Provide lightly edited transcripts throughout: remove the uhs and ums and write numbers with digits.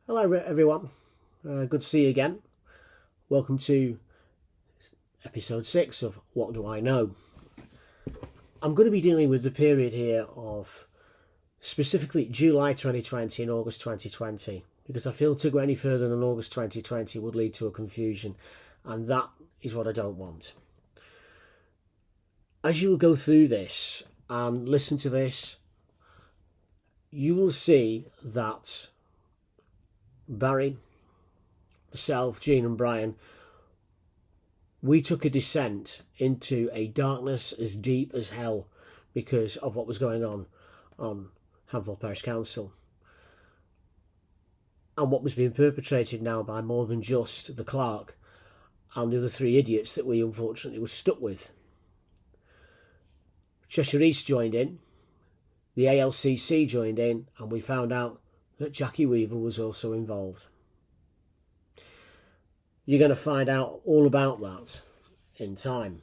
Hello everyone, good to see you again. Welcome to episode 6 of What Do I Know? I'm going to be dealing with the period here of specifically July 2020 and August 2020 because I feel to go any further than August 2020 would lead to a confusion, and that is what I don't want. As you will go through this and listen to this, you will see that Barry, myself, Gene and Brian, we took a descent into a darkness as deep as hell because of what was going on Handforth Parish Council and what was being perpetrated now by more than just the clerk and the other 3 idiots that we unfortunately were stuck with. Cheshire East joined in, the ALCC joined in, and we found out that Jackie Weaver was also involved. You're going to find out all about that in time.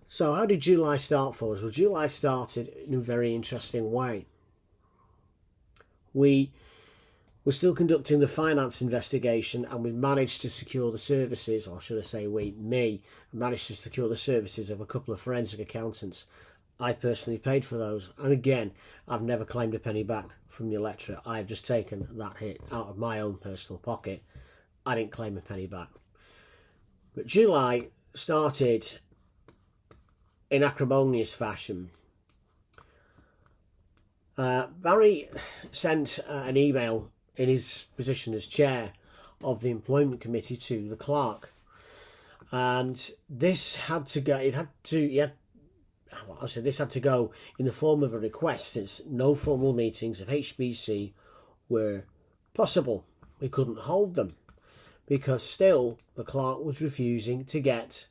So how did July start for us? Well, July started in a very interesting way. We were still conducting the finance investigation, and we managed to secure the services, or should I say me managed to secure the services of a couple of forensic accountants. I personally paid for those, and again, I've never claimed a penny back from the electorate. I've just taken that hit out of my own personal pocket. I didn't claim a penny back. But July started in acrimonious fashion. Barry sent an email in his position as chair of the employment committee to the clerk, and this had to go. This had to go in the form of a request, since no formal meetings of HBC were possible. We couldn't hold them because still the clerk was refusing to get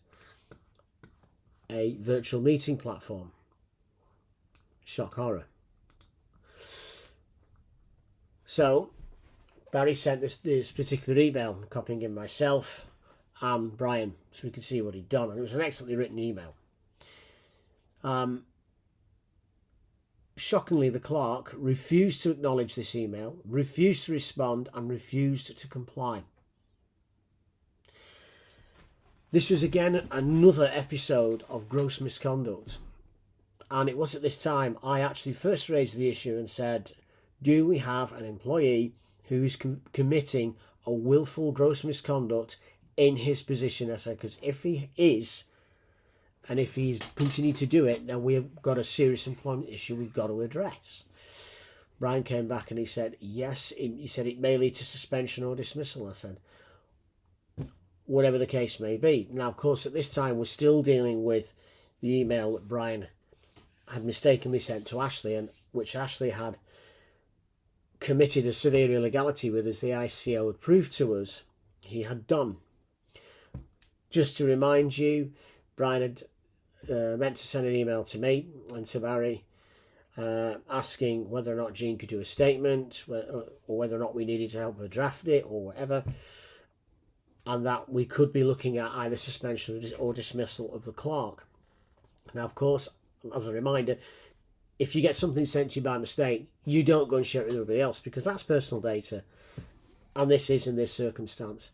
a virtual meeting platform. Shock horror. So Barry sent this particular email, copying in myself and Brian so we could see what he'd done, and it was an excellently written email. Shockingly, the clerk refused to acknowledge this email, refused to respond, and refused to comply. This was again another episode of gross misconduct, and it was at this time I actually first raised the issue and said, do we have an employee who is committing a willful gross misconduct in his position? I said, because if he is, and if he's continued to do it, then we have got a serious employment issue we've got to address. Brian came back and he said, yes. He said it may lead to suspension or dismissal. I said, whatever the case may be. Now, of course, at this time, we're still dealing with the email that Brian had mistakenly sent to Ashley, and which Ashley had committed a severe illegality with, as the ICO had proved to us he had done. Just to remind you, Brian had meant to send an email to me and to Barry asking whether or not Jean could do a statement, or whether or not we needed to help her draft it or whatever, and that we could be looking at either suspension or dismissal of the clerk. Now, of course, as a reminder, if you get something sent to you by mistake, you don't go and share it with everybody else, because that's personal data, and this is in this circumstance.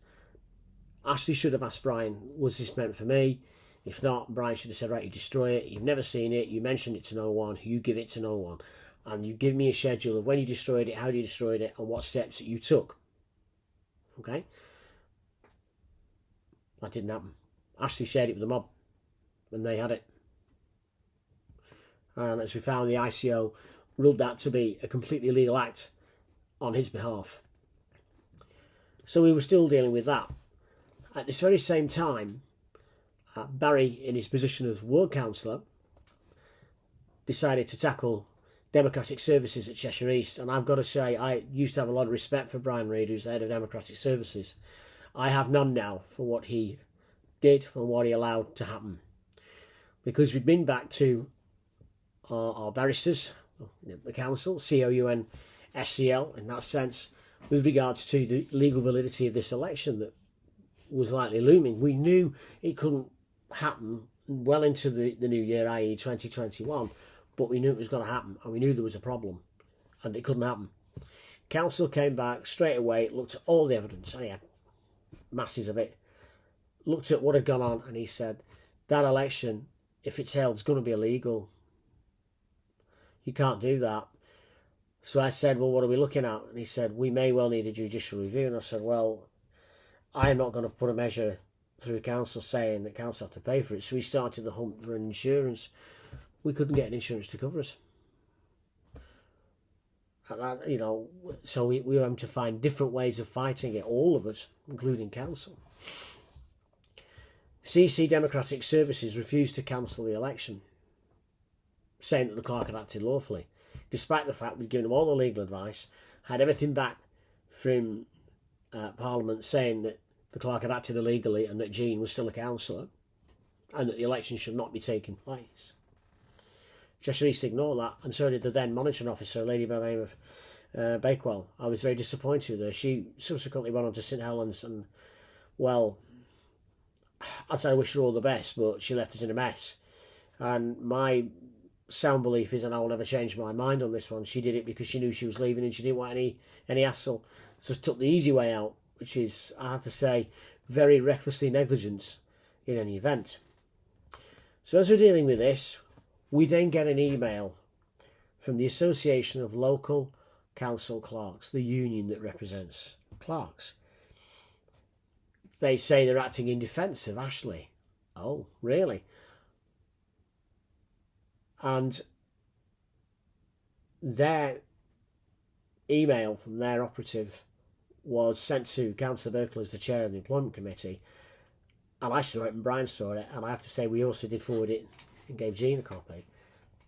Ashley should have asked Brian, was this meant for me? If not, Brian should have said, right, you destroy it, you've never seen it, you mentioned it to no one, you give it to no one, and you give me a schedule of when you destroyed it, how you destroyed it, and what steps that you took. Okay? That didn't happen. Ashley shared it with the mob, and they had it. And as we found, the ICO ruled that to be a completely illegal act on his behalf. So we were still dealing with that. At this very same time, Barry, in his position as ward councillor, decided to tackle democratic services at Cheshire East. And I've got to say, I used to have a lot of respect for Brian Reid, who's the head of democratic services. I have none now for what he did, for what he allowed to happen. Because we've been back to our barristers, the council, COUN, SCL, in that sense, with regards to the legal validity of this election that was likely looming. We knew it couldn't happen well into the new year, i.e. 2021, but we knew it was going to happen, and we knew there was a problem, and it couldn't happen. Council came back straight away, looked at all the evidence, and he had masses of it, looked at what had gone on, and he said, that election, if it's held, is going to be illegal. You can't do that. So I said, well, what are we looking at? And he said, we may well need a judicial review. And I said, well, I'm not going to put a measure through council saying that council have to pay for it. So we started the hunt for an insurance. We couldn't get an insurance to cover us. You know, so we were having to find different ways of fighting it, all of us, including council. CC Democratic Services refused to cancel the election, saying that the clerk had acted lawfully, despite the fact we'd given them all the legal advice, had everything back from Parliament saying that the clerk had acted illegally and that Jean was still a councillor and that the election should not be taking place. Cheshire East ignored that, and so did the then monitoring officer, a lady by the name of Bakewell. I was very disappointed with her. She subsequently went on to St Helens, and, well, I'd say I wish her all the best, but she left us in a mess. And my sound belief is, and I will never change my mind on this one, she did it because she knew she was leaving and she didn't want any hassle. So she took the easy way out, which is, I have to say, very recklessly negligent in any event. So as we're dealing with this, we then get an email from the Association of Local Council Clerks, the union that represents clerks. They say they're acting in defence of Ashley. Oh, really? And their email from their operative was sent to Councillor Berkeley as the chair of the Employment Committee, and I saw it and Brian saw it, and I have to say we also did forward it and gave Jean a copy,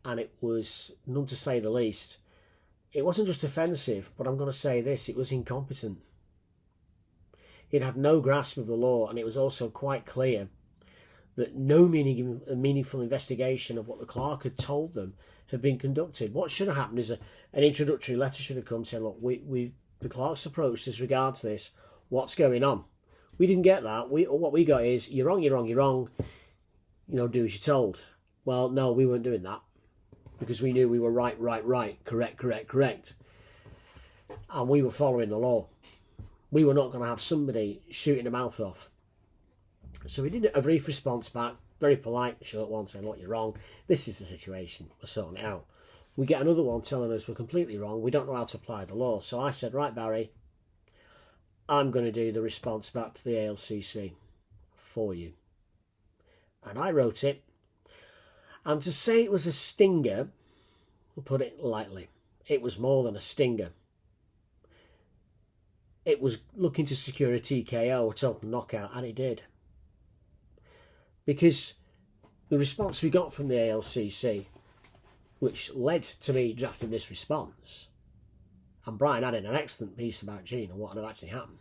and it was, none to say the least, it wasn't just offensive, but I'm going to say this, it was incompetent. It had no grasp of the law, and it was also quite clear that no meaningful investigation of what the clerk had told them had been conducted. What should have happened is an introductory letter should have come saying, look, the clerk's approached as regards this, what's going on? We didn't get that. What we got is, you're wrong, you know, do as you're told. Well, no, we weren't doing that, because we knew we were right, correct. And we were following the law. We were not going to have somebody shooting a mouth off. So we did a brief response back, very polite, short one, saying, look, you're wrong. This is the situation. We're sorting it out. We get another one telling us we're completely wrong. We don't know how to apply the law. So I said, right, Barry, I'm going to do the response back to the ALCC for you. And I wrote it. And to say it was a stinger, we'll put it lightly, it was more than a stinger. It was looking to secure a TKO, a total knockout, and it did. Because the response we got from the ALCC, which led to me drafting this response, and Brian added an excellent piece about Jean and what had actually happened,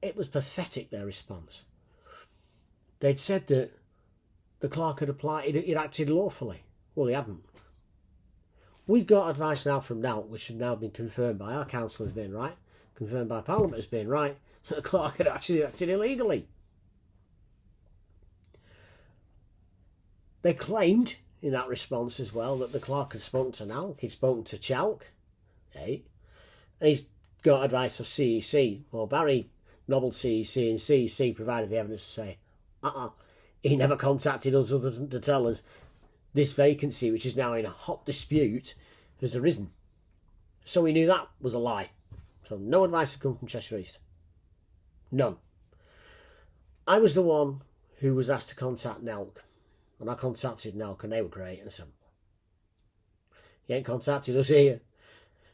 it was pathetic, their response. They'd said that the clerk had applied, it acted lawfully. Well, he hadn't. We've got advice now from NOUT, which has now been confirmed by our council as being right, confirmed by Parliament as being right, that the clerk had actually acted illegally. They claimed in that response as well that the clerk had spoken to NOUT, he'd spoken to Chalk, and he's got advice of CEC. Well, Barry nobbled CEC, and CEC provided the evidence to say, he never contacted us other than to tell us this vacancy, which is now in a hot dispute, has arisen. So we knew that was a lie. So no advice had come from Cheshire East. None. I was the one who was asked to contact NELC. And I contacted NELC and they were great. And I said, he ain't contacted us here.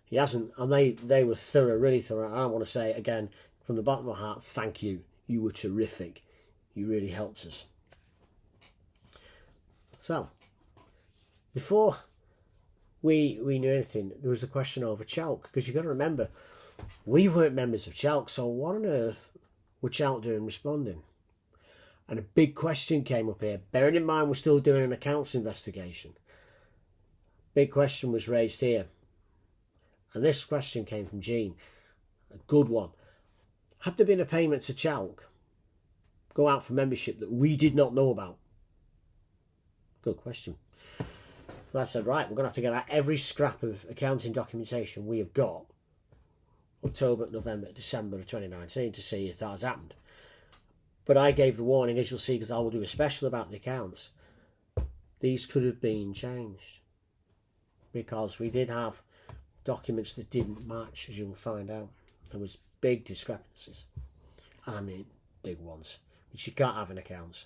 He hasn't. And they were thorough, really thorough. And I want to say again, from the bottom of my heart, thank you. You were terrific. You really helped us. So, before we knew anything, there was a question over Chalk, because you've got to remember, we weren't members of Chalk, so what on earth were Chalk doing responding? And a big question came up here. Bearing in mind we're still doing an accounts investigation. Big question was raised here. And this question came from Jean. A good one. Had there been a payment to Chalk go out for membership that we did not know about? Good question. So I said, right, we're going to have to get out every scrap of accounting documentation we have got, October, November, December of 2019, to see if that has happened. But I gave the warning, as you'll see, because I will do a special about the accounts. These could have been changed, because we did have documents that didn't match, as you'll find out. There was big discrepancies. I mean, big ones, which you can't have in accounts.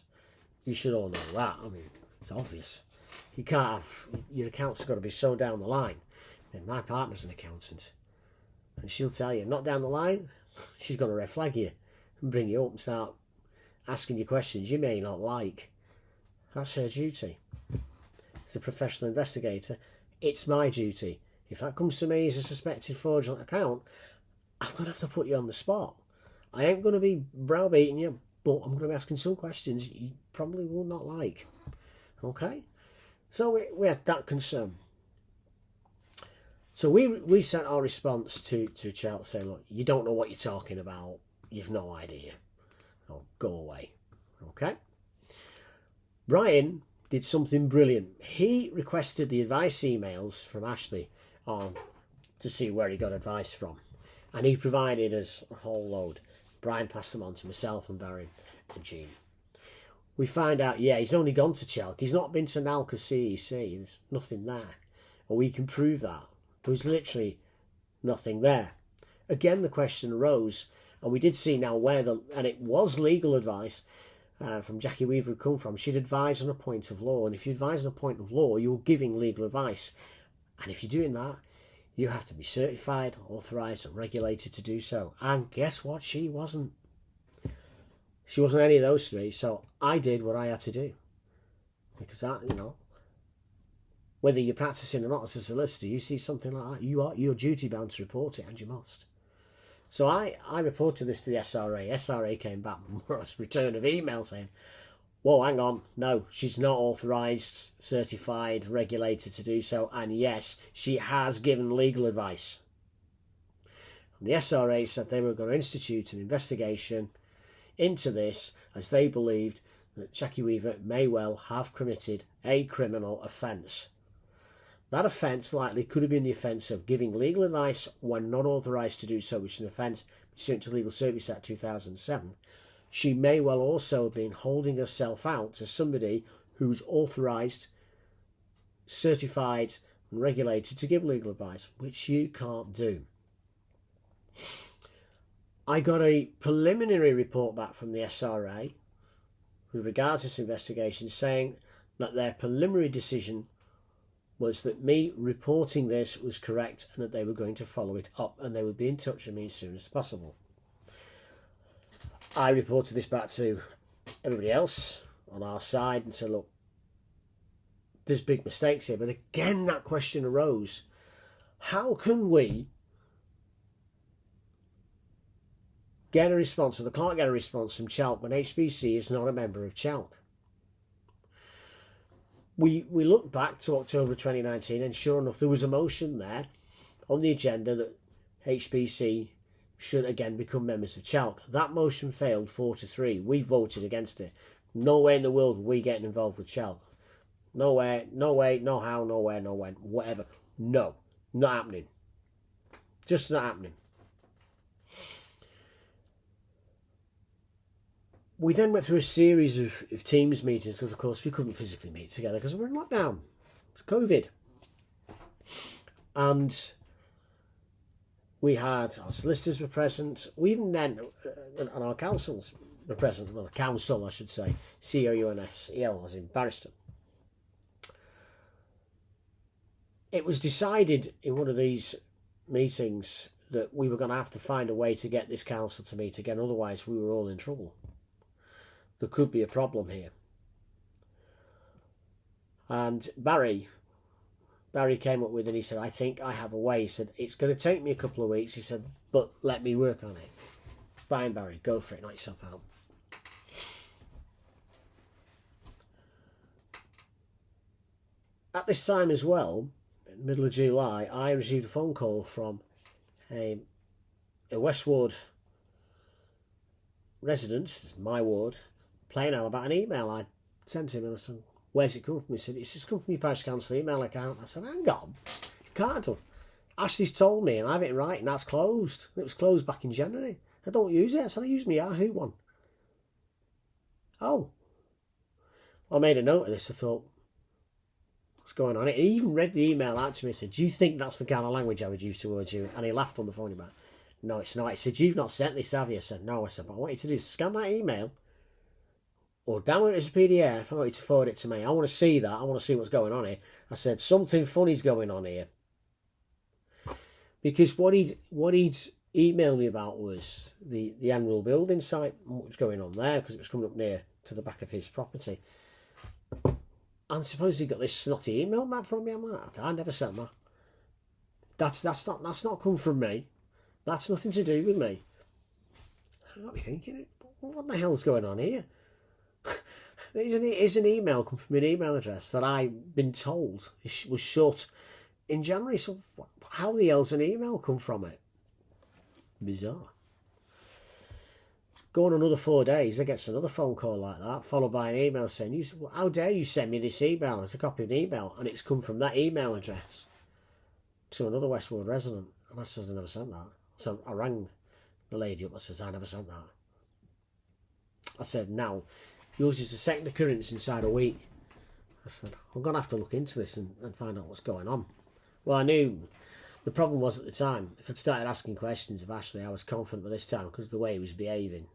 You should all know that. I mean, it's obvious. You can't have, your accounts have got to be so down the line. And my partner's an accountant, and she'll tell you, not down the line, she's going to red flag you and bring you up and start asking you questions you may not like. That's her duty. As a professional investigator, it's my duty. If that comes to me as a suspected fraudulent account, I'm going to have to put you on the spot. I ain't going to be browbeating you, but I'm going to be asking some questions you probably will not like. Okay? So we had that concern. So we sent our response to Chelsea saying, look, you don't know what you're talking about. You've no idea. Oh, go away. Okay? Brian did something brilliant. He requested the advice emails from Ashley on to see where he got advice from. And he provided us a whole load. Brian passed them on to myself and Barry and Jean. We find out, yeah, he's only gone to Chelk. He's not been to Nalca CEC. There's nothing there. And we can prove that. There was literally nothing there. Again, the question arose, and we did see now where and it was legal advice from Jackie Weaver had come from. She'd advise on a point of law. And if you advise on a point of law, you're giving legal advice. And if you're doing that, you have to be certified, authorised and regulated to do so. And guess what? She wasn't. She wasn't any of those three. So I did what I had to do. Because that, you know, whether you're practising or not as a solicitor, you see something like that, you're duty bound to report it, and you must. So I reported this to the SRA. SRA came back with a return of email saying, whoa, hang on, no, she's not authorised, certified, regulated to do so, and yes, she has given legal advice. And the SRA said they were going to institute an investigation into this, as they believed that Jackie Weaver may well have committed a criminal offence. That offence likely could have been the offence of giving legal advice when not authorised to do so, which is an offence pursuant to Legal Service Act 2007. She may well also have been holding herself out as somebody who's authorised, certified and regulated to give legal advice, which you can't do. I got a preliminary report back from the SRA with regards to this investigation saying that their preliminary decision was that me reporting this was correct and that they were going to follow it up and they would be in touch with me as soon as possible. I reported this back to everybody else on our side and said, look, there's big mistakes here. But again, that question arose. How can we get a response, or the clerk get a response from Chalk when HBC is not a member of Chalk? We looked back to October 2019 and sure enough there was a motion there on the agenda that HBC should again become members of Chalk. That motion failed 4-3. We voted against it. No way in the world were we getting involved with Chalk. No way, no way, no how, no where, no when, whatever. No, not happening. Just not happening. We then went through a series of Teams meetings because, of course, we couldn't physically meet together because we were in lockdown. It's COVID. And we had, our solicitors were present. We even then, and our councils were present. Well, a council, I should say. COUNSEL, as in barrister. It was decided in one of these meetings that we were going to have to find a way to get this council to meet again. Otherwise, we were all in trouble. There could be a problem here. And Barry came up with, and he said, I think I have a way. He said, it's going to take me a couple of weeks. He said, but let me work on it. Fine, Barry, go for it, knock yourself out. At this time as well, in the middle of July, I received a phone call from a West Ward resident, my ward, playing out about an email I sent him, and I said, Where's it come from? He said, it's just come from your parish council email account. I said, hang on, you can't have. Ashley's told me, and I have it in writing, that's closed. It was closed back in January. I don't use it. I said, I use my Yahoo one. Oh. I made a note of this. I thought, what's going on? He even read the email out to me and said, do you think that's the kind of language I would use towards you? And he laughed on the phone about, no, it's not. He said, you've not sent this, have you? I said, no. I said, but I want you to do is scan that email or download it as a PDF. I want you to forward it to me. I want to see that. I want to see what's going on here. I said, something funny's going on here. Because what he'd emailed me about was the annual building site and what was going on there, because it was coming up near to the back of his property. And suppose he got this snotty email back from me. I'm like, I never sent that. That's not come from me. That's nothing to do with me. I got me thinking, what the hell's going on here? Is an email come from an email address that I've been told was shut in January. So how the hell's an email come from it? Bizarre. Go on another 4 days, I get another phone call like that, followed by an email saying, how dare you send me this email? It's a copy of the email, and it's come from that email address to another Westwood resident. And I said, I never sent that. So I rang the lady up. I said, I never sent that. I said, now, yours is the second occurrence inside a week. I said, I'm going to have to look into this and find out what's going on. Well, I knew the problem was at the time, if I'd started asking questions of Ashley, I was confident by this time because of the way he was behaving,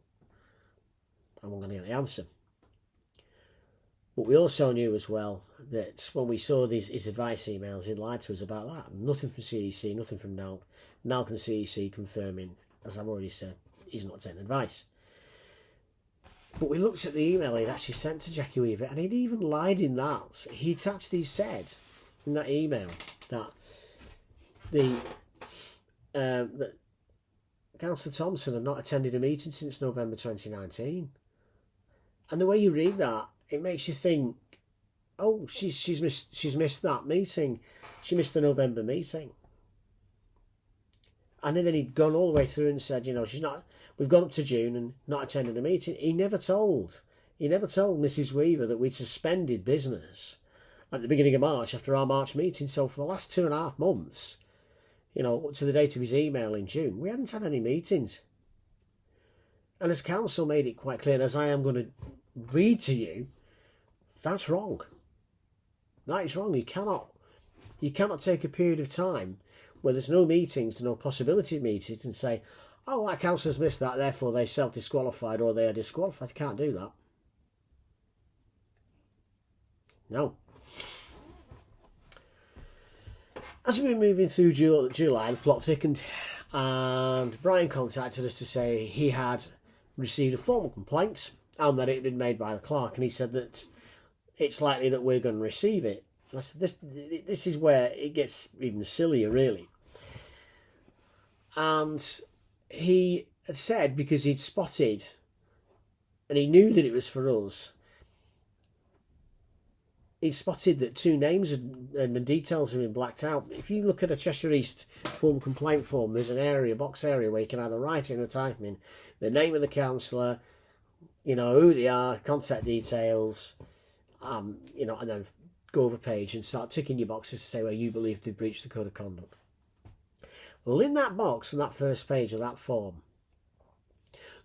I wasn't going to get the answer. But we also knew as well that when we saw his advice emails, he lied to us about that. Nothing from CEC, nothing from NALC. NALC and CEC confirming, as I've already said, he's not taking advice. But we looked at the email he'd actually sent to Jackie Weaver, and he'd even lied in that. He'd actually said in that email that that Councillor Thompson had not attended a meeting since November 2019. And the way you read that, it makes you think, oh, she's missed that meeting. She missed the November meeting. And then he'd gone all the way through and said, we've gone up to June and not attended a meeting. He never told Mrs. Weaver that we'd suspended business at the beginning of March after our March meeting. So for the last 2.5 months, up to the date of his email in June, we hadn't had any meetings. And as council made it quite clear, and as I am going to read to you, that's wrong. That is wrong. You cannot take a period of time where there's no meetings, no possibility of meetings, and say, oh, that council's missed that, therefore they self-disqualified or they are disqualified. You can't do that. No. As we were moving through July, the plot thickened, and Brian contacted us to say he had received a formal complaint and that it had been made by the clerk, and he said that it's likely that we're going to receive it. And I said, this is where it gets even sillier, really. And he had said, because he'd spotted, and he knew that it was for us, he spotted that 2 names and the details have been blacked out. If you look at a Cheshire East form complaint form, there's an box area where you can either write in or type in the name of the councillor, who they are, contact details, and then go over a page and start ticking your boxes to say where you believe they've breached the code of conduct. Well, in that box, on that first page of that form,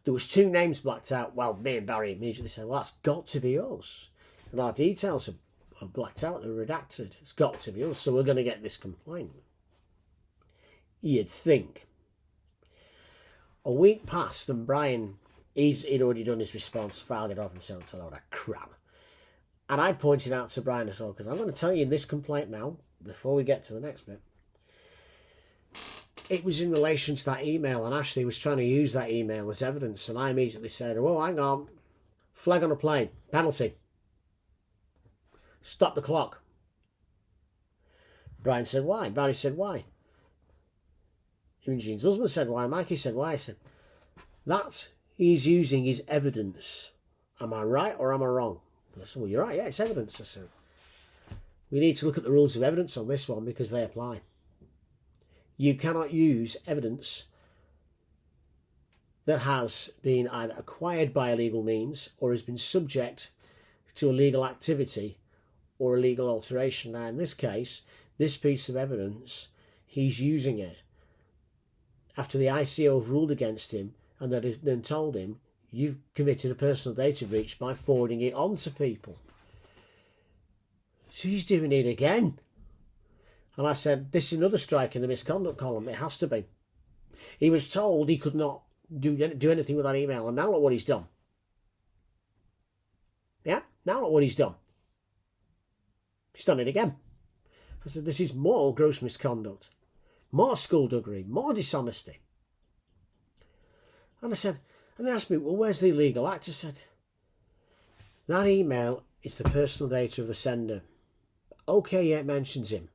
there was 2 names blacked out. Well, me and Barry immediately said, well, that's got to be us. And our details are blacked out, they're redacted. It's got to be us, so we're going to get this complaint. You'd think. A week passed and Brian, he'd already done his response, filed it off and said, it's a load of crap. And I pointed out to Brian as well, because I'm going to tell you this complaint now, before we get to the next bit. It was in relation to that email, and Ashley was trying to use that email as evidence, and I immediately said, oh, hang on, flag on a plane, penalty. Stop the clock. Brian said, why? Barry said, why? Imogene's husband said, why? Mikey said, why? I said, that he's using his evidence. Am I right or am I wrong? I said, well, you're right, yeah, it's evidence. I said, we need to look at the rules of evidence on this one because they apply. You cannot use evidence that has been either acquired by illegal means or has been subject to illegal activity or a legal alteration. Now, in this case, this piece of evidence, he's using it after the ICO have ruled against him and then told him, you've committed a personal data breach by forwarding it on to people. So he's doing it again. And I said, this is another strike in the misconduct column. It has to be. He was told he could not do anything with that email. And now look what he's done. Yeah, now look what he's done. He's done it again. I said, this is more gross misconduct, more skullduggery, more dishonesty. And I said, and they asked me, well, where's the illegal act? I said, that email is the personal data of the sender. Okay, yeah, it mentions him.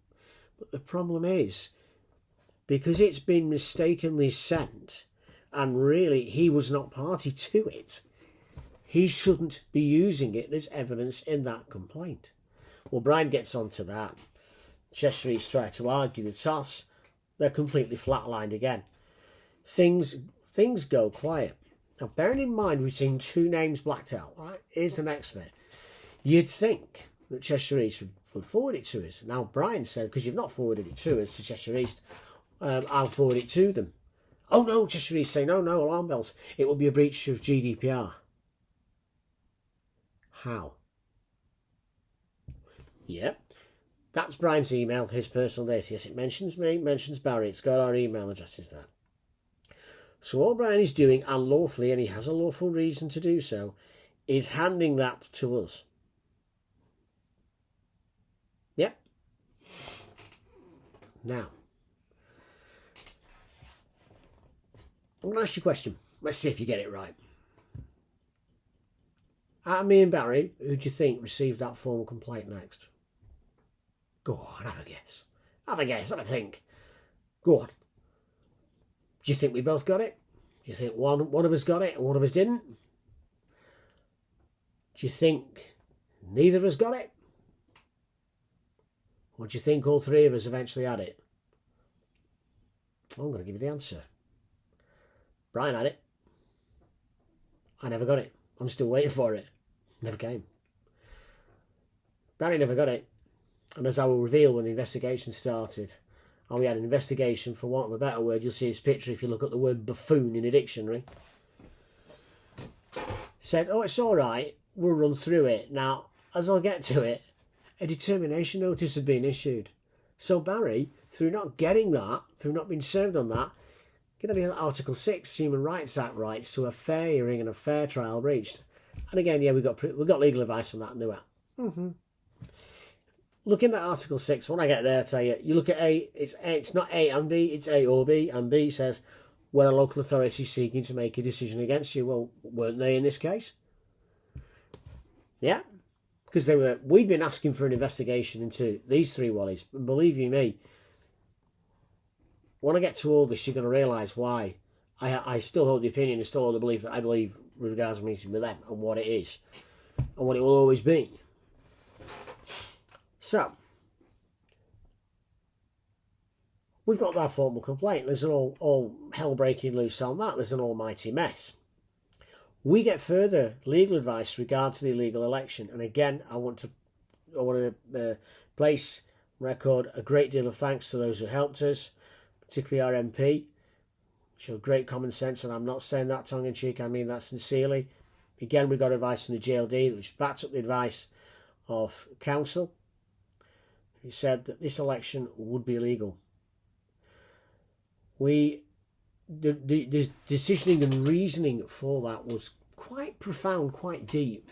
But the problem is, because it's been mistakenly sent, and really he was not party to it, he shouldn't be using it as evidence in that complaint. Well, Brian gets onto that. Cheshire East try to argue the toss. They're completely flatlined again. Things go quiet. Now, bearing in mind we've seen two names blacked out, right? Here's the next bit. You'd think that Cheshire East would forward it to us. Now, Brian said, because you've not forwarded it to us, to Cheshire East, I'll forward it to them. Oh, no, Cheshire East say, no, alarm bells. It will be a breach of GDPR. How? Yeah. That's Brian's email, his personal data. Yes, it mentions me, mentions Barry. It's got our email addresses there. So all Brian is doing, and lawfully, and he has a lawful reason to do so, is handing that to us. Yep. Now, I'm going to ask you a question. Let's see if you get it right. Out of me and Barry, who do you think received that formal complaint next? Go on, have a guess. Have a guess, have a think. Go on. Do you think we both got it? Do you think one of us got it and one of us didn't? Do you think neither of us got it? Or do you think all three of us eventually had it? I'm going to give you the answer. Brian had it. I never got it. I'm still waiting for it. Never came. Barry never got it. And as I will reveal when the investigation started, and we had an investigation, for want of a better word, you'll see his picture if you look at the word buffoon in a dictionary. Said, oh, it's all right, we'll run through it. Now, as I'll get to it, a determination notice had been issued. So Barry, through not getting that, through not being served on that, get the Article 6 Human Rights Act rights to a fair hearing and a fair trial breached. And again, yeah, we got legal advice on that, and they were. Looking at Article 6, when I get there, I tell you, you look at A, it's not A and B, it's A or B, and B says, where a local authority is seeking to make a decision against you. Well, weren't they in this case? Yeah, because we'd been asking for an investigation into these three Wallies, and believe you me, when I get to August, you're going to realise why. I still hold the opinion and still hold the belief that I believe with regards to meeting with them and what it is and what it will always be. So, we've got that formal complaint. There's an all hell breaking loose on that. There's an almighty mess. We get further legal advice regards to the illegal election. And again, I want to place record a great deal of thanks to those who helped us, particularly our MP. Showed great common sense, and I'm not saying that tongue-in-cheek, I mean that sincerely. Again, we got advice from the GLD, which backed up the advice of council, who said that this election would be illegal. The decisioning and reasoning for that was quite profound, quite deep,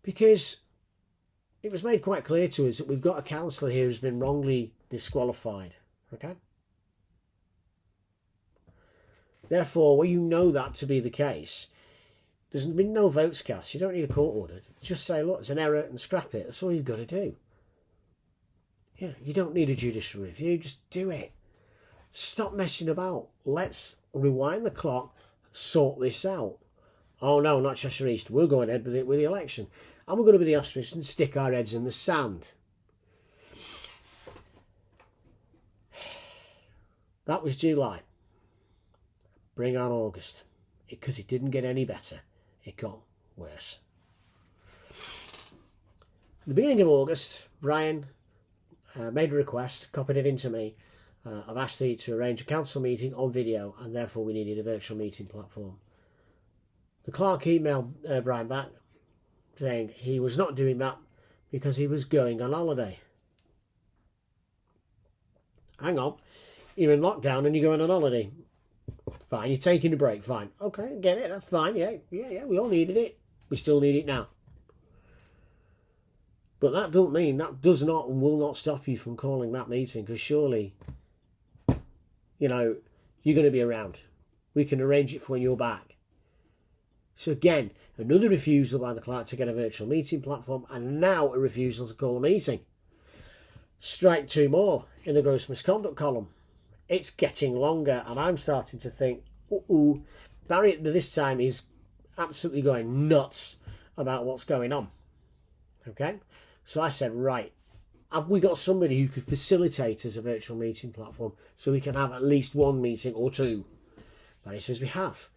because it was made quite clear to us that we've got a councillor here who's been wrongly disqualified. Okay? Therefore, where you know that to be the case, there's been no votes cast. You don't need a court order. Just say, look, it's an error and scrap it. That's all you've got to do. Yeah, you don't need a judicial review. Just do it. Stop messing about. Let's rewind the clock, sort this out. Oh, no, not Cheshire East. We're going ahead with the election. And we're going to be the ostrich and stick our heads in the sand. That was July. Bring on August, because it didn't get any better. It got worse. the beginning of August, Brian made a request, copied it into me, of Ashley to arrange a council meeting on video, and therefore we needed a virtual meeting platform. The clerk emailed Brian back saying he was not doing that because he was going on holiday. Hang on, you're in lockdown and you're going on holiday. Fine, you're taking a break, fine. Okay, get it, that's fine, yeah, we all needed it. We still need it now. But that don't mean, that does not and will not stop you from calling that meeting, because surely, you know, you're going to be around. We can arrange it for when you're back. So again, another refusal by the clerk to get a virtual meeting platform, and now a refusal to call a meeting. Strike two more in the gross misconduct column. It's getting longer, and I'm starting to think, Barry at this time is absolutely going nuts about what's going on. Okay? So I said, right, have we got somebody who could facilitate us a virtual meeting platform so we can have at least one meeting or two? Barry says we have.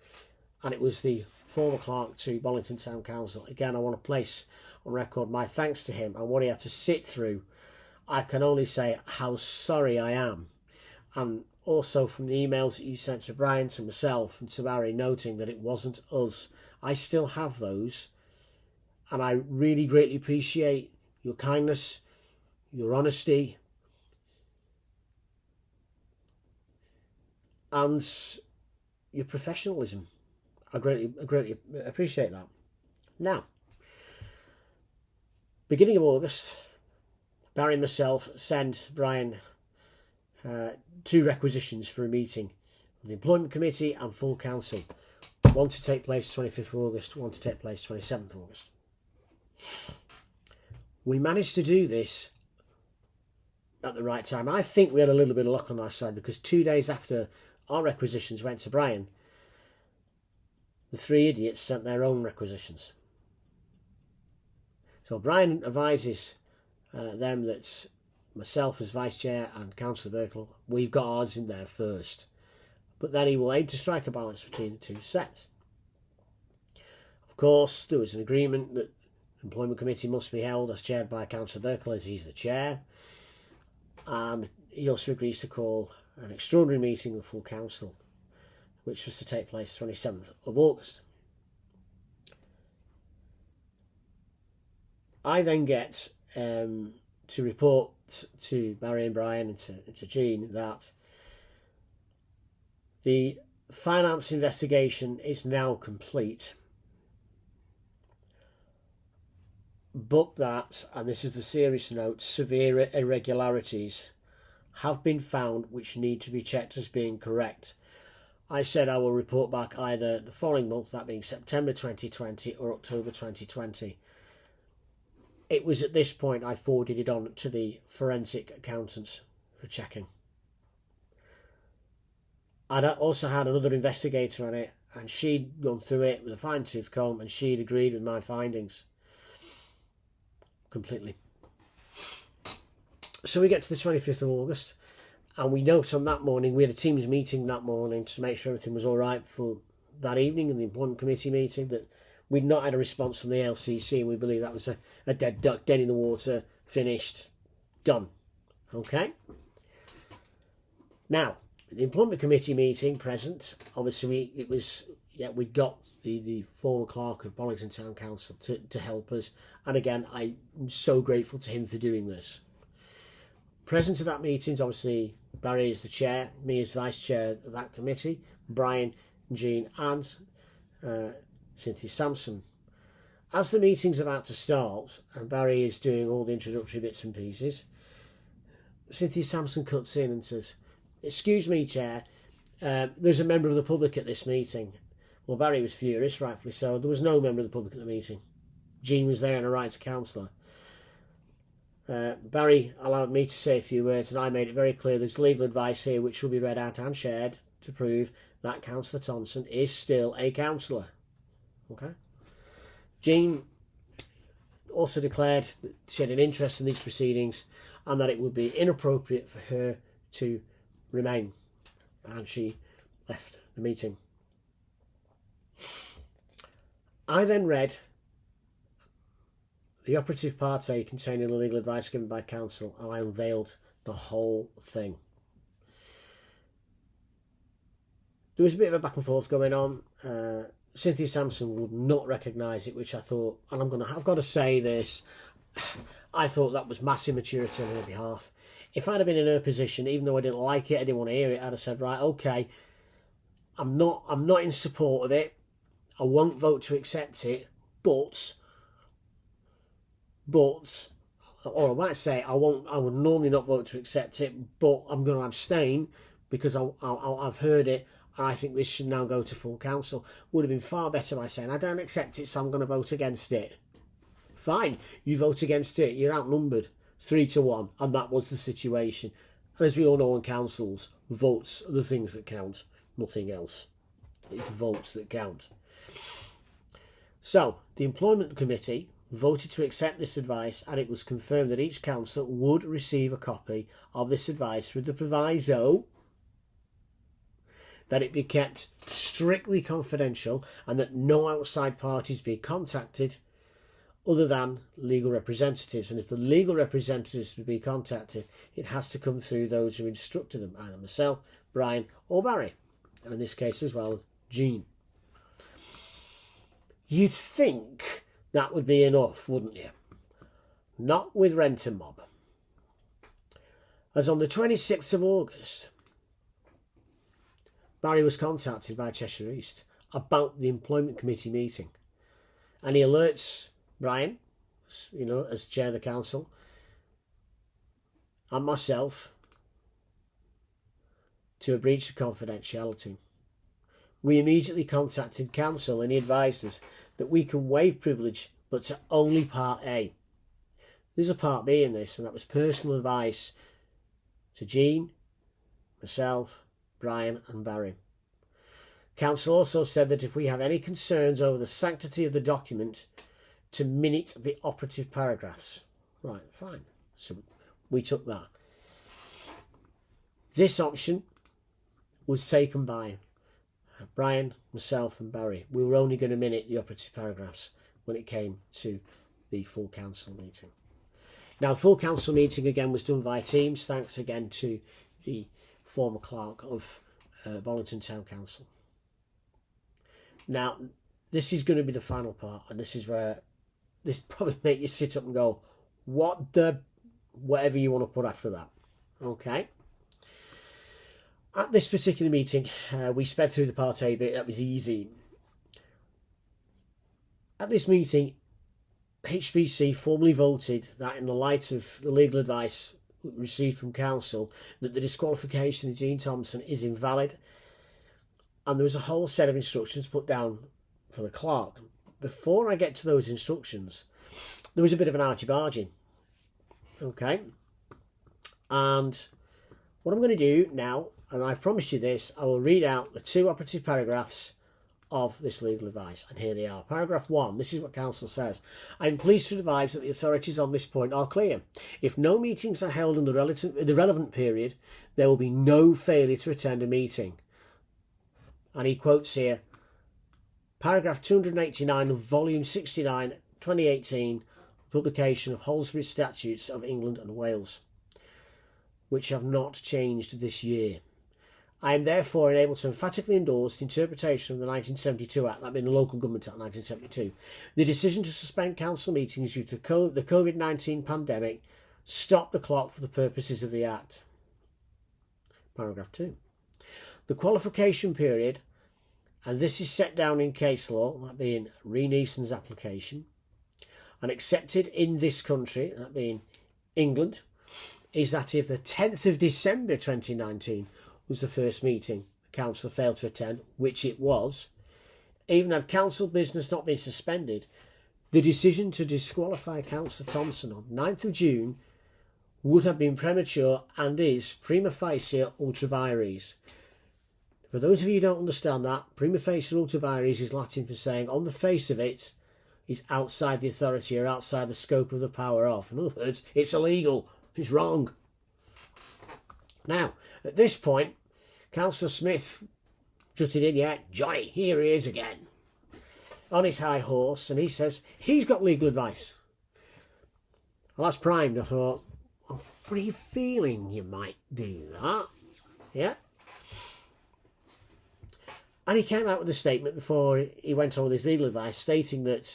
And it was the former clerk to Bollington Town Council. Again, I want to place on record my thanks to him and what he had to sit through. I can only say how sorry I am. And also from the emails that you sent to Brian, to myself and to Barry, noting that it wasn't us. I still have those. And I really greatly appreciate your kindness, your honesty, and your professionalism. I greatly appreciate that. Now, beginning of August, Barry and myself sent Brian two requisitions for a meeting of the Employment Committee and full council. One to take place 25th of August, one to take place 27th of August. We managed to do this at the right time. I think we had a little bit of luck on our side, because 2 days after our requisitions went to Brian, the three idiots sent their own requisitions. So Brian advises them that myself as Vice Chair and Councillor Birkle, we've got ours in there first. But then he will aim to strike a balance between the two sets. Of course, there was an agreement that the Employment Committee must be held as chaired by Councillor Birkle, as he's the chair. And he also agrees to call an extraordinary meeting of full council, which was to take place 27th of August. I then get to report to Barry and Brian and to Jean that the finance investigation is now complete, but that, and this is the serious note, severe irregularities have been found which need to be checked as being correct. I said I will report back either the following month, that being September 2020 or October 2020. It was at this point I forwarded it on to the forensic accountants for checking. I'd also had another investigator on it, and she'd gone through it with a fine-tooth comb, and she'd agreed with my findings completely. So we get to the 25th of August, and we note on that morning, we had a Teams meeting that morning to make sure everything was all right for that evening, and the Employment Committee meeting, that we'd not had a response from the LCC, and we believe that was a dead duck, dead in the water, finished, done. Okay? Now, the Employment Committee meeting present, obviously we'd got the former clerk of Bollington Town Council to help us, and again, I'm so grateful to him for doing this. Present at that meeting is obviously Barry as the chair, me as vice chair of that committee, Brian, Jean and Cynthia Sampson. As the meeting's about to start and Barry is doing all the introductory bits and pieces, Cynthia Sampson cuts in and says, "Excuse me, Chair, there's a member of the public at this meeting." Well, Barry was furious, rightfully so. There was no member of the public at the meeting. Jean was there and a rights counsellor. Barry allowed me to say a few words, and I made it very clear there's legal advice here which will be read out and shared to prove that Councillor Thompson is still a councillor. Okay. Jean also declared that she had an interest in these proceedings and that it would be inappropriate for her to remain, and she left the meeting. I then read the operative part A containing the legal advice given by counsel, and I unveiled the whole thing. There was a bit of a back and forth going on. Cynthia Sampson would not recognise it, which I thought, and I've got to say this, I thought that was massive maturity on her behalf. If I'd have been in her position, even though I didn't like it, I didn't want to hear it, I'd have said, right, okay, I'm not in support of it. I won't vote to accept it, but, or I might say I would normally not vote to accept it, but I'm going to abstain because I've heard it, and I think this should now go to full council. Would have been far better by saying, I don't accept it, so I'm going to vote against it. Fine, you vote against it, you're outnumbered 3-1, and that was the situation. And as we all know in councils, votes are the things that count, nothing else. It's votes that count. So, the Employment Committee voted to accept this advice, and it was confirmed that each councillor would receive a copy of this advice with the proviso that it be kept strictly confidential and that no outside parties be contacted other than legal representatives. And if the legal representatives to be contacted, it has to come through those who instructed them, either myself, Brian or Barry, and in this case as well, Jean. You'd think that would be enough, wouldn't you? Not with Renton Mob. As on the 26th of August, Barry was contacted by Cheshire East about the Employment Committee meeting, and he alerts Brian, as chair of the council, and myself to a breach of confidentiality. We immediately contacted council, and he advised us that we can waive privilege, but to only part A. There's a part B in this, and that was personal advice to Jean, myself, Brian and Barry. Council also said that if we have any concerns over the sanctity of the document, to minute the operative paragraphs. Right, fine. So we took that. This option was taken by Brian, myself and Barry. We were only going to minute the operative paragraphs when it came to the full council meeting. Now, the full council meeting again was done via Teams, thanks again to the former clerk of Bollington Town Council. Now, this is going to be the final part, and this is where this probably make you sit up and go, whatever you want to put after that. Okay. At this particular meeting, we sped through the part A bit. That was easy. At this meeting, HBC formally voted that in the light of the legal advice received from council, that the disqualification of Jean Thompson is invalid, and there was a whole set of instructions put down for the clerk. Before I get to those instructions, there was a bit of an argy-bargy. Okay. And what I'm going to do now, and I promise you this, I will read out the two operative paragraphs of this legal advice, and here they are. Paragraph 1, this is what council says. I am pleased to advise that the authorities on this point are clear. If no meetings are held in the relevant period, there will be no failure to attend a meeting. And he quotes here paragraph 289 of volume 69, 2018, publication of Holsbury Statutes of England and Wales, which have not changed this year. I am therefore able to emphatically endorse the interpretation of the 1972 Act, that being the Local Government Act 1972. The decision to suspend council meetings due to the COVID-19 pandemic stopped the clock for the purposes of the Act. Paragraph 2. The qualification period, and this is set down in case law, that being Reneeson's application, and accepted in this country, that being England, is that if the 10th of December 2019 was the first meeting the council failed to attend, which it was, even had council business not been suspended, the decision to disqualify Councillor Thompson on 9th of June would have been premature and is prima facie ultra vires. For those of you who don't understand that, prima facie ultra vires is Latin for saying on the face of it is outside the authority or outside the scope of the power of. In other words, it's illegal, it's wrong. Now, at this point, Councillor Smith jutted in, yeah, Johnny, here he is again, on his high horse, and he says he's got legal advice. Well, that's primed. I thought, I'm pretty feeling you might do that. Yeah. And he came out with a statement before he went on with his legal advice, stating that,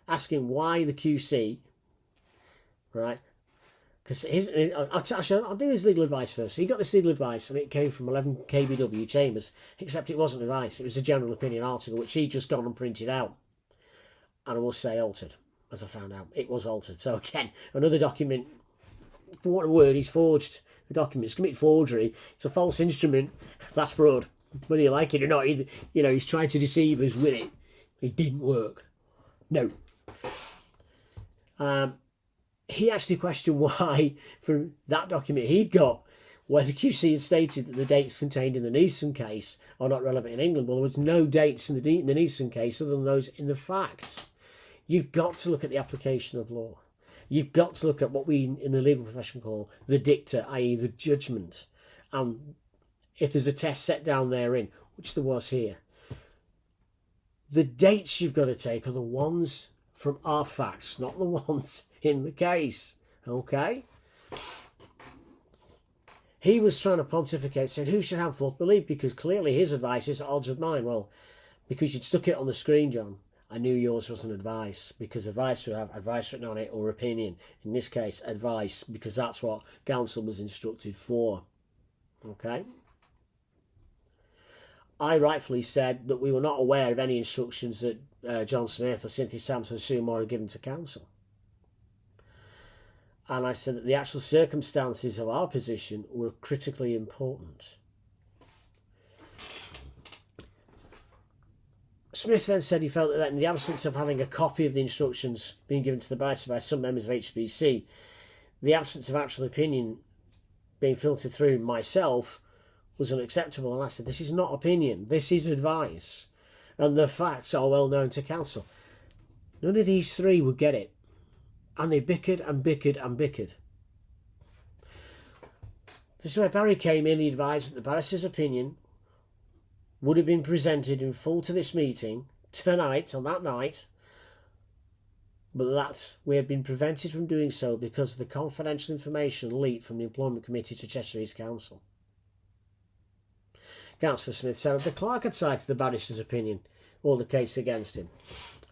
asking why the QC, right? Because I'll do his legal advice first. So he got this legal advice, and it came from 11 KBW Chambers, except it wasn't advice. It was a general opinion article, which he'd just gone and printed out. And I will say altered, as I found out. It was altered. So again, another document, for what a word, he's forged the document. It's committed forgery. It's a false instrument. That's fraud. Whether you like it or not, he's trying to deceive us with it. It didn't work. No. He actually questioned why, from that document he'd got, where the QC had stated that the dates contained in the Neeson case are not relevant in England. Well, there was no dates in the Neeson case other than those in the facts. You've got to look at the application of law. You've got to look at what we in the legal profession call the dicta, i.e. the judgment. And if there's a test set down therein, which there was here, the dates you've got to take are the ones from our facts, not the ones in the case. Okay? He was trying to pontificate, saying, who should Handforth believe? Because clearly his advice is at odds with mine. Well, because you'd stuck it on the screen, John, I knew yours wasn't advice, because advice would have advice written on it or opinion. In this case, advice, because that's what counsel was instructed for. Okay? I rightfully said that we were not aware of any instructions that John Smith or Cynthia Sampson Seymour had given to counsel. And I said that the actual circumstances of our position were critically important. Smith then said he felt that in the absence of having a copy of the instructions being given to the barrister by some members of HBC, the absence of actual opinion being filtered through myself was unacceptable. And I said, this is not opinion, this is advice. And the facts are well known to counsel. None of these three would get it. And they bickered and bickered and bickered. This is where Barry came in. He advised that the barrister's opinion would have been presented in full to this meeting tonight, on that night, but that we had been prevented from doing so because of the confidential information leaked from the Employment Committee to Cheshire East Council. Councillor Smith said that the clerk had cited the barrister's opinion or the case against him.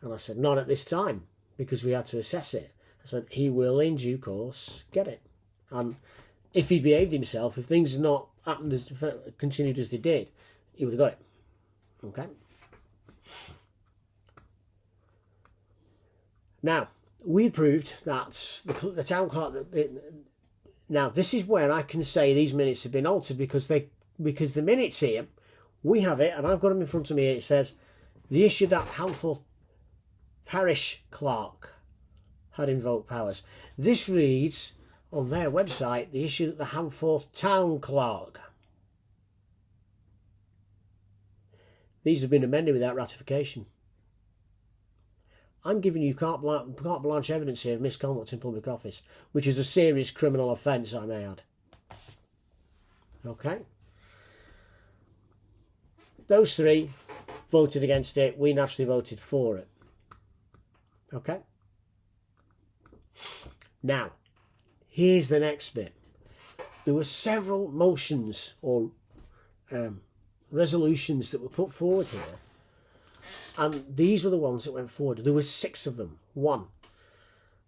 And I said, not at this time, because we had to assess it. I said, he will in due course get it. And if he behaved himself, if things had not happened continued as they did, he would have got it. Okay? Now, we proved that the town clerk... Now, this is where I can say these minutes have been altered because the minutes here, we have it, and I've got them in front of me. It says, the issue that Handforth parish clerk had invoked powers. This reads on their website, the issue that the Handforth town clerk. These have been amended without ratification. I'm giving you carte blanche evidence here of misconduct in public office, which is a serious criminal offence, I may add. Okay? Those three voted against it. We naturally voted for it. Okay? Now, here's the next bit. There were several motions or resolutions that were put forward here. And these were the ones that went forward. There were 6 of them. 1.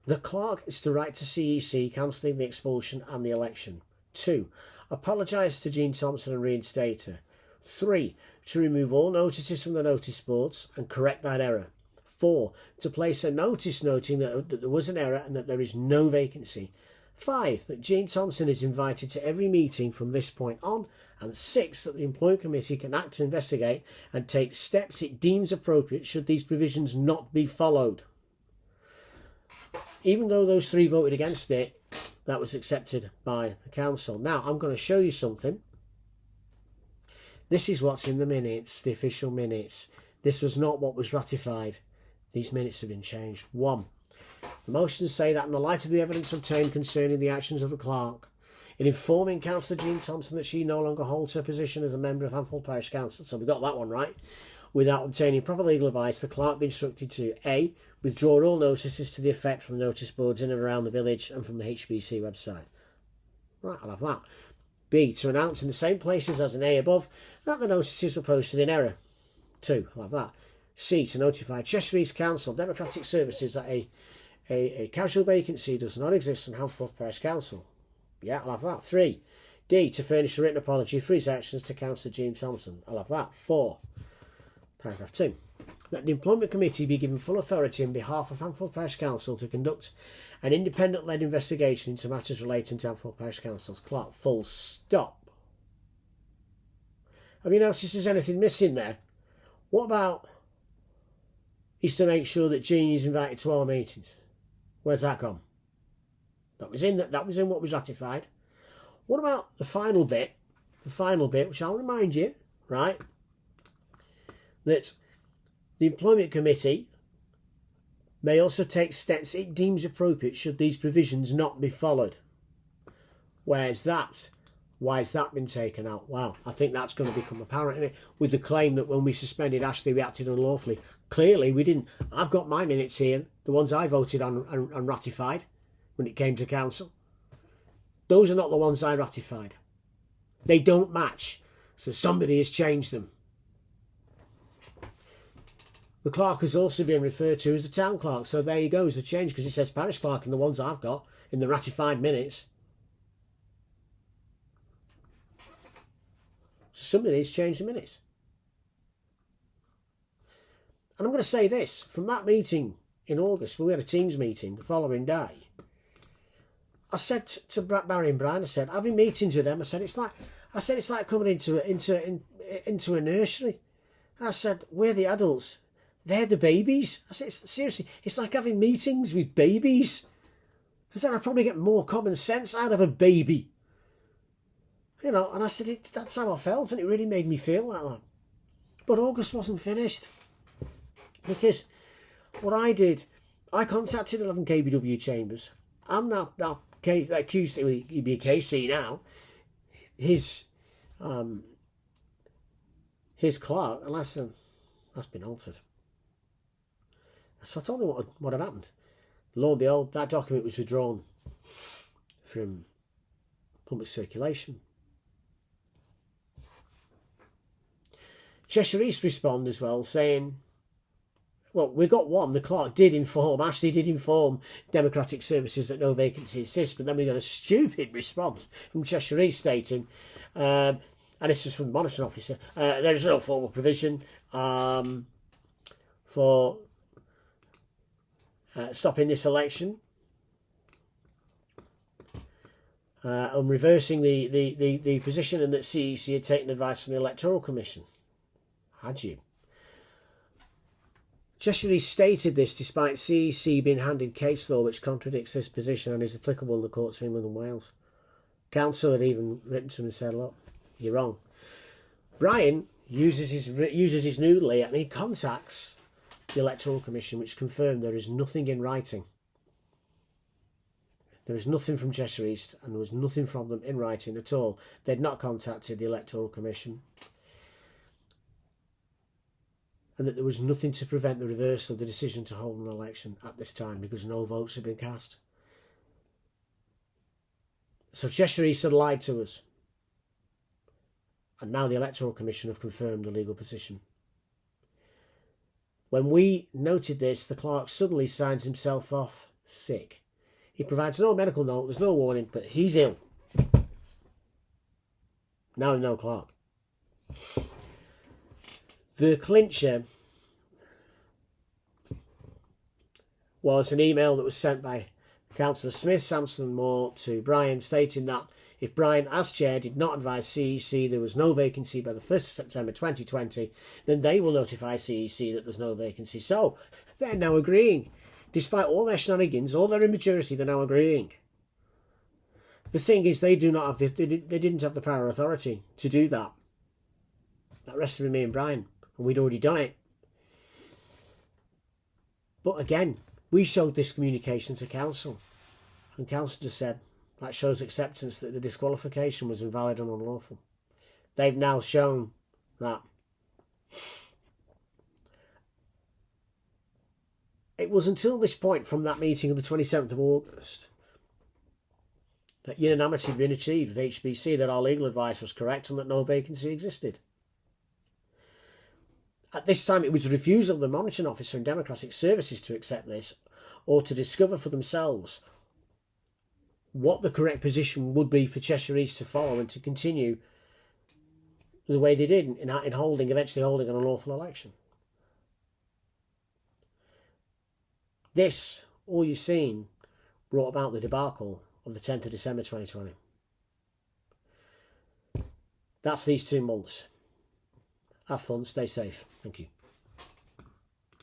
The clerk is to write to CEC cancelling the expulsion and the election. 2. Apologise to Jean Thompson and reinstate her. 3. To remove all notices from the notice boards and correct that error. 4. To place a notice noting that there was an error and that there is no vacancy. 5. That Jean Thompson is invited to every meeting from this point on. And 6. That the Employment Committee can act to investigate and take steps it deems appropriate should these provisions not be followed. Even though those 3 voted against it, that was accepted by the council. Now, I'm going to show you something. This is what's in the minutes, the official minutes. This was not what was ratified. These minutes have been changed. 1. The motions say that in the light of the evidence obtained concerning the actions of the clerk, in informing Councillor Jean Thompson that she no longer holds her position as a member of Handforth Parish Council, so we got that one right, without obtaining proper legal advice, the clerk be instructed to A. Withdraw all notices to the effect from the notice boards in and around the village and from the HBC website. Right, I'll have that. B. To announce in the same places as an A above that the notices were posted in error. 2. I'll have that. C. To notify Cheshire East Council Democratic Services that a casual vacancy does not exist in Handforth Parish Council. Yeah, I'll have that. 3. D. To furnish a written apology for his actions to Councillor James Thompson. I'll have that. 4. Paragraph 2. That the Employment Committee be given full authority on behalf of Handforth Parish Council to conduct an independent-led investigation into matters relating to Handforth Parish Council's clerk. Full stop. Have you noticed if there's anything missing there? What about is to make sure that Jean is invited to all meetings? Where's that gone? That was in what was ratified. What about the final bit? The final bit, which I'll remind you, right? That the Employment Committee may also take steps it deems appropriate should these provisions not be followed. Where's that? Why has that been taken out? Well, I think that's going to become apparent with the claim that when we suspended Ashley, we acted unlawfully. Clearly, we didn't. I've got my minutes here, the ones I voted on and ratified when it came to council. Those are not the ones I ratified. They don't match. So somebody has changed them. The clerk has also been referred to as the town clerk. So there you go, is the change, because it says parish clerk in the ones I've got in the ratified minutes. So somebody has changed the minutes. And I'm going to say this, from that meeting in August, when we had a Teams meeting the following day, I said to Barry and Brian, I said, having meetings with them, I said, it's like coming into a nursery. I said, we're the adults. They're the babies. I said, seriously, it's like having meetings with babies. I said, I'd probably get more common sense out of a baby. You know, and I said, that's how I felt, and it really made me feel like that. But August wasn't finished. Because what I did, I contacted 11 KBW chambers, and that QC, he'd be a KC now, his clerk, and I said, that's been altered. So I told him what had happened. Lo and behold, that document was withdrawn from public circulation. Cheshire East respond as well, saying, well, we got one, the clerk Ashley did inform Democratic Services that no vacancy exists, but then we got a stupid response from Cheshire East stating, and this is from the monitoring officer, there is no formal provision for stopping this election, on reversing the position, and that CEC had taken advice from the Electoral Commission. Had you? Cheshire East stated this despite CEC being handed case law which contradicts this position and is applicable in the courts of England and Wales. Council had even written to him and said, look, you're wrong. Brian uses his noodly and he contacts the Electoral Commission, which confirmed there is nothing in writing. There is nothing from Cheshire East, and there was nothing from them in writing at all. They'd not contacted the Electoral Commission, and that there was nothing to prevent the reversal of the decision to hold an election at this time because no votes had been cast. So Cheshire East had lied to us, and now the Electoral Commission have confirmed the legal position. When we noted this, the clerk suddenly signs himself off sick. He provides no medical note, there's no warning, but he's ill. Now no clerk. The clincher was an email that was sent by Councillor Smith, Sampson and Moore to Brian, stating that if Brian, as chair, did not advise CEC there was no vacancy by the 1st of September 2020, then they will notify CEC that there's no vacancy. So they're now agreeing. Despite all their shenanigans, all their immaturity, they're now agreeing. The thing is, they didn't have the power or authority to do that. That rested with me and Brian, and we'd already done it. But again, we showed this communication to council, and council just said that shows acceptance that the disqualification was invalid and unlawful. They've now shown that It was until this point from that meeting on the 27th of August that unanimity had been achieved with HBC that our legal advice was correct and that no vacancy existed. At this time, it was the refusal of the monitoring officer and democratic services to accept this or to discover for themselves what the correct position would be for Cheshire East to follow and to continue the way they did in eventually holding an unlawful election. This, all you've seen, brought about the debacle of the 10th of December 2020. That's these 2 months. Have fun, stay safe. Thank you.